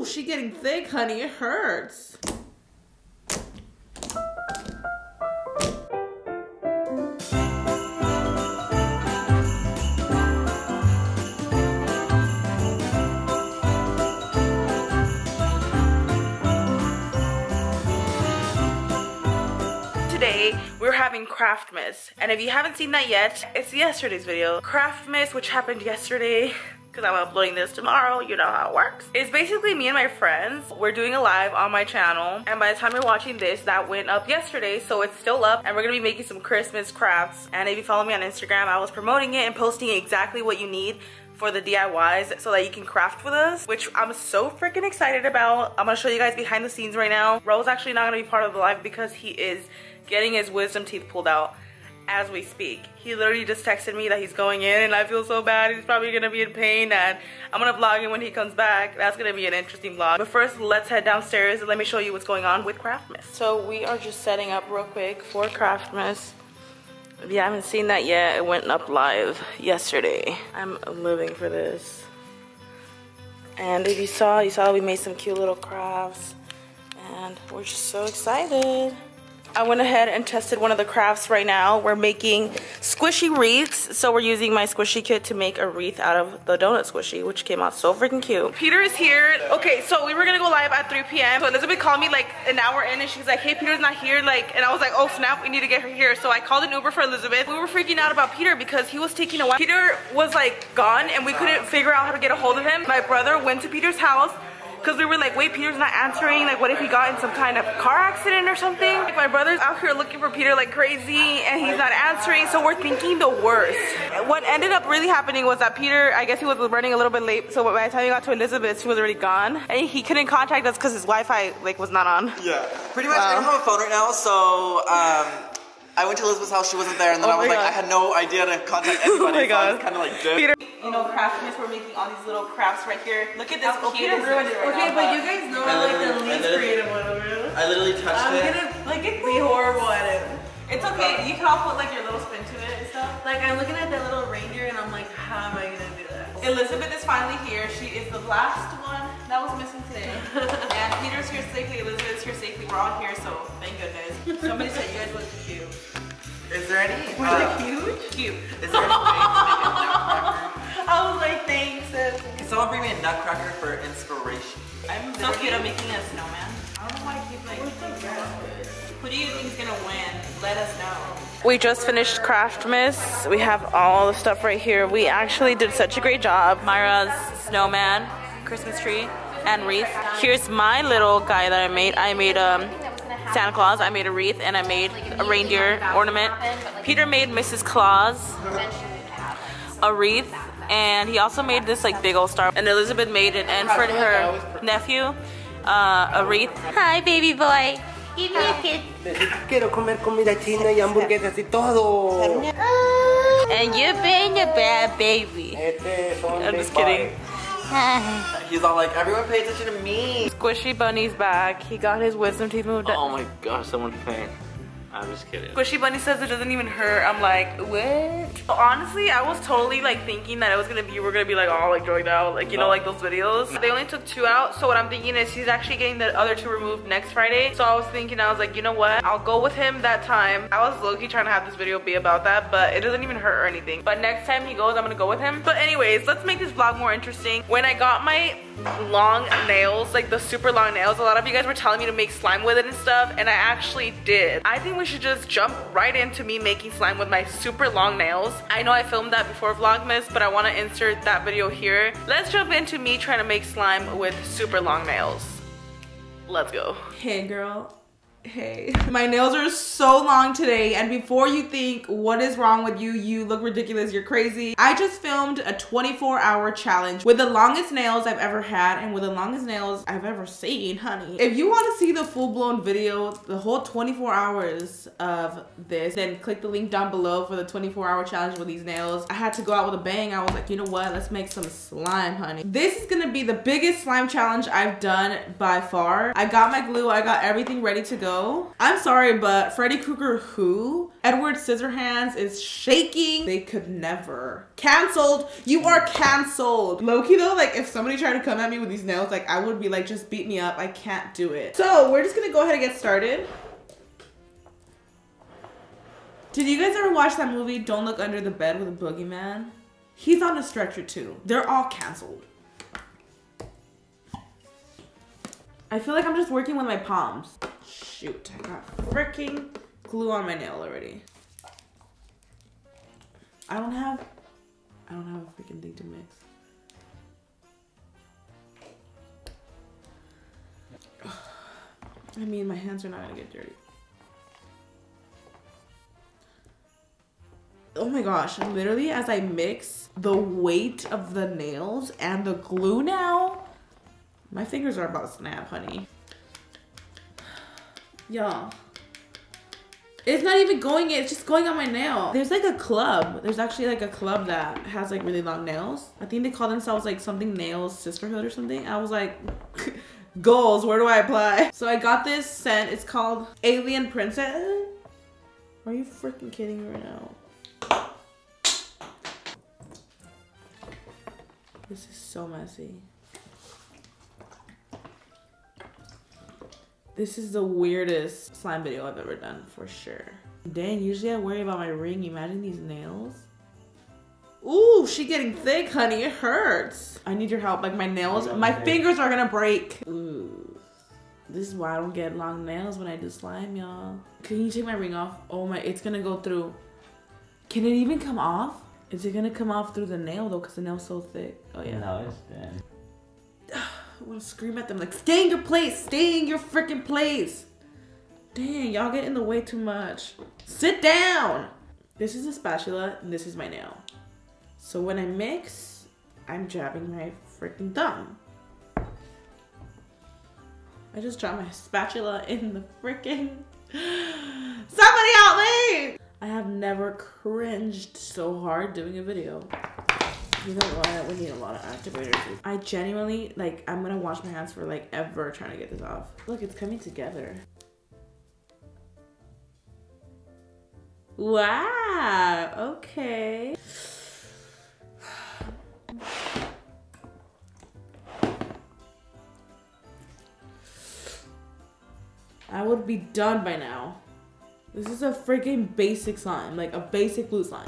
she getting thick, honey. It hurts. Today we're having Craftmas, and if you haven't seen that yet, it's yesterday's video. Craftmas, which happened yesterday, because I'm uploading this tomorrow, you know how it works. It's basically me and my friends. We're doing a live on my channel, and by the time you're watching this, that went up yesterday, so it's still up, and we're gonna be making some Christmas crafts. And if you follow me on Instagram, I was promoting it and posting exactly what you need for the DIYs so that you can craft with us, which I'm so freaking excited about. I'm gonna show you guys behind the scenes right now. Ro's actually not gonna be part of the live because he is getting his wisdom teeth pulled out as we speak. He literally just texted me that he's going in, and I feel so bad. He's probably gonna be in pain, and I'm gonna vlog him when he comes back. That's gonna be an interesting vlog. But first, let's head downstairs and let me show you what's going on with Craftmas. So we are just setting up real quick for Craftmas. If you haven't seen that yet, it went up live yesterday. I'm living for this. And if you saw we made some cute little crafts, and we're just so excited. I went ahead and tested one of the crafts right now. We're making squishy wreaths. So we're using my squishy kit to make a wreath out of the donut squishy, which came out so freaking cute. Peter is here. Okay, so we were gonna go live at 3 p.m. So Elizabeth called me like an hour in, and she was like, hey, Peter's not here. And I was like, oh snap, we need to get her here. So I called an Uber for Elizabeth. We were freaking out about Peter because he was taking a while. Peter was like gone, and we couldn't figure out how to get a hold of him. My brother went to Peter's house, because we were like, wait, Peter's not answering. Like, what if he got in some kind of car accident or something? Like, my brother's out here looking for Peter like crazy, and he's not answering, so we're thinking the worst. What ended up really happening was that Peter, I guess he was running a little bit late, so by the time he got to Elizabeth, she was already gone. And he couldn't contact us because his Wi-Fi like was not on. Yeah, pretty much. I don't have a phone right now, so I went to Elizabeth's house, she wasn't there, and then I was like, I had no idea to contact anybody, so I was kind of like, Peter. You know, Craftmas, we're making all these little crafts right here. Look at this. Oh, Peter ruined it right now. But you guys know I'm like the least creative one over here. I literally touched it. I'm gonna like be horrible at it. It's okay. You can all put like your little spin to it and stuff. Like, I'm looking at that little reindeer and I'm like, how am I gonna do that? Elizabeth is finally here. She is the last one that was missing today. And Peter's here safely. Elizabeth's here safely. We're all here, so thank goodness. Somebody said you guys look cute. Is there any? Was it huge? Cute. Is there any way to make a nutcracker? I was like, thanks. Can someone bring me a nutcracker for inspiration? I'm so cute. I'm making a snowman. I don't know why I keep like thinking about this. Who do you think is gonna win? Let us know. We just finished Craftmas. We have all the stuff right here. We actually did such a great job. Myra's snowman, Christmas tree, and wreath. Here's my little guy that I made. I made Santa Claus, I made a wreath, and I made a reindeer ornament. Peter made Mrs. Claus a wreath, and he also made this like big old star. And Elizabeth made it, and for her nephew, a wreath. Hi, baby boy. Give me a kiss. Quiero comer comida china y hamburguesas y todo. And you've been a bad baby. I'm just kidding. He's all like, everyone pay attention to me. Squishy Bunny's back. He got his wisdom teeth moved. Oh my gosh, someone's pain. I'm just kidding. Squishy Bunny says it doesn't even hurt. I'm like, what? Honestly, I was totally like thinking that it was gonna be, we're gonna be like all like drugged out, like you know, like those videos. They only took 2 out, so what I'm thinking is he's actually getting the other 2 removed next Friday. So I was thinking, I was like, you know what? I'll go with him that time. I was low-key trying to have this video be about that, but it doesn't even hurt or anything. But next time he goes, I'm gonna go with him. But anyways, let's make this vlog more interesting. When I got my long nails, like the super long nails, a lot of you guys were telling me to make slime with it and stuff, and I actually did. I think we should just jump right into me making slime with my super long nails. I know I filmed that before Vlogmas, but I want to insert that video here. Let's jump into me trying to make slime with super long nails. Let's go. Hey girl. Hey, my nails are so long today, and before you think what is wrong with you, you look ridiculous, you're crazy, I just filmed a 24-hour challenge with the longest nails I've ever had and with the longest nails I've ever seen, honey. If you want to see the full-blown video, the whole 24 hours of this, then click the link down below for the 24-hour challenge with these nails. I had to go out with a bang. I was like, you know what, let's make some slime, honey. This is gonna be the biggest slime challenge I've done by far. I got my glue, I got everything ready to go. video. I'm sorry, but Freddy Krueger who? Edward Scissorhands is shaking. They could never. Canceled. You are canceled. Low-key though, like if somebody tried to come at me with these nails, like I would be like, just beat me up. I can't do it. So we're just gonna go ahead and get started. Did you guys ever watch that movie, Don't Look Under the Bed with a Boogeyman? He's on a stretcher too. They're all canceled. I feel like I'm just working with my palms. Shoot, I got freaking glue on my nail already. I don't have a freaking thing to mix. I mean, my hands are not gonna get dirty. Oh my gosh, literally as I mix the weight of the nails and the glue now, my fingers are about to snap, honey. Y'all. It's not even going in, it's just going on my nail. There's like a club. There's actually like a club that has like really long nails. I think they call themselves like something nails sisterhood or something. I was like, goals, where do I apply? So I got this scent, it's called Alien Princess. Are you freaking kidding me right now? This is so messy. This is the weirdest slime video I've ever done, for sure. Dang, usually I worry about my ring. Imagine these nails. Ooh, she getting thick, honey. It hurts. I need your help. Like my nails, my fingers are gonna break. Ooh. This is why I don't get long nails when I do slime, y'all. Can you take my ring off? Oh my, it's gonna go through. Can it even come off? Is it gonna come off through the nail though? Cause the nail's so thick. Oh yeah. No, it's dead. I want to scream at them like, stay in your place, stay in your freaking place. Dang, y'all get in the way too much. Sit down. This is a spatula and this is my nail. So when I mix, I'm jabbing my freaking thumb. I just dropped my spatula in the freaking... Somebody help me! I have never cringed so hard doing a video. You know what? We need a lot of activators. I genuinely, like, I'm gonna wash my hands for like ever trying to get this off. Look, it's coming together. Wow, okay. I would be done by now. This is a freaking basic slime, like a basic blue slime.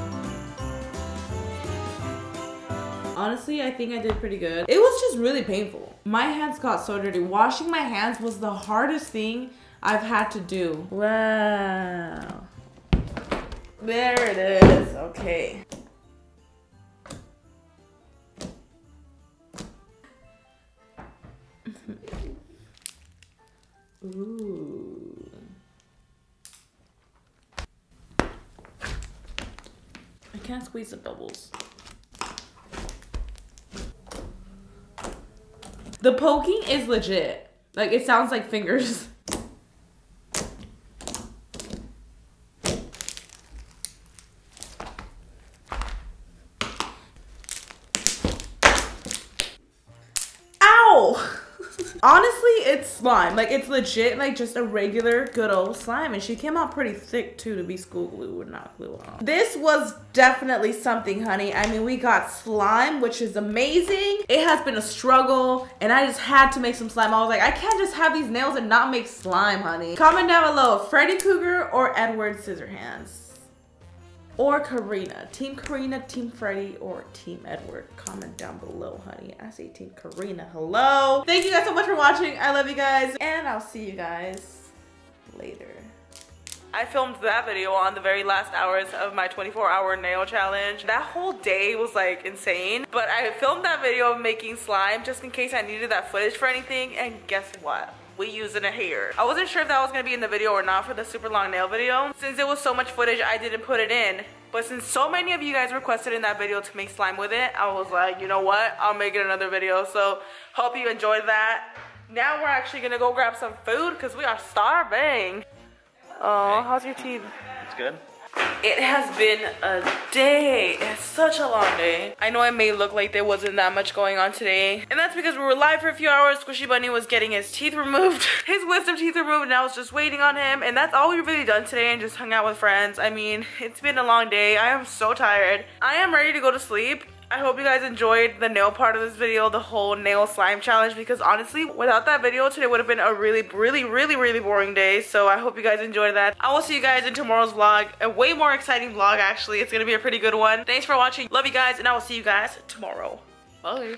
Honestly, I think I did pretty good. It was just really painful. My hands got so dirty. Washing my hands was the hardest thing I've had to do. Wow. There it is, okay. Ooh. I can't squeeze the bubbles. The poking is legit. Like, it sounds like fingers. Ow! Honestly, it's slime. Like, it's legit, like, just a regular good old slime. And she came out pretty thick, too, to be school glue and not glue on. This was definitely something, honey. I mean, we got slime, which is amazing. It has been a struggle, and I just had to make some slime. I was like, I can't just have these nails and not make slime, honey. Comment down below, Freddy Krueger or Edward Scissorhands? Or Karina. Team Karina, Team Freddy, or Team Edward. Comment down below, honey. I say Team Karina. Hello. Thank you guys so much for watching. I love you guys. And I'll see you guys later. I filmed that video on the very last hours of my 24-hour nail challenge. That whole day was like insane. But I filmed that video of making slime just in case I needed that footage for anything. And guess what? We using it here. I wasn't sure if that was gonna be in the video or not for the super long nail video. Since it was so much footage, I didn't put it in. But since so many of you guys requested in that video to make slime with it, I was like, you know what? I'll make it another video. So hope you enjoyed that. Now we're actually gonna go grab some food because we are starving. Oh, how's your teeth? It's good. It has been a day. It's such a long day. I know it may look like there wasn't that much going on today, and that's because we were live for a few hours. Squishy Bunny was getting his teeth removed, his wisdom teeth removed, and I was just waiting on him, and that's all we've really done today, and just hung out with friends. I mean, it's been a long day. I am so tired. I am ready to go to sleep. I hope you guys enjoyed the nail part of this video, the whole nail slime challenge, because honestly, without that video, today would have been a really boring day. So I hope you guys enjoyed that. I will see you guys in tomorrow's vlog, a way more exciting vlog actually. It's gonna be a pretty good one. Thanks for watching. Love you guys, and I will see you guys tomorrow. Bye.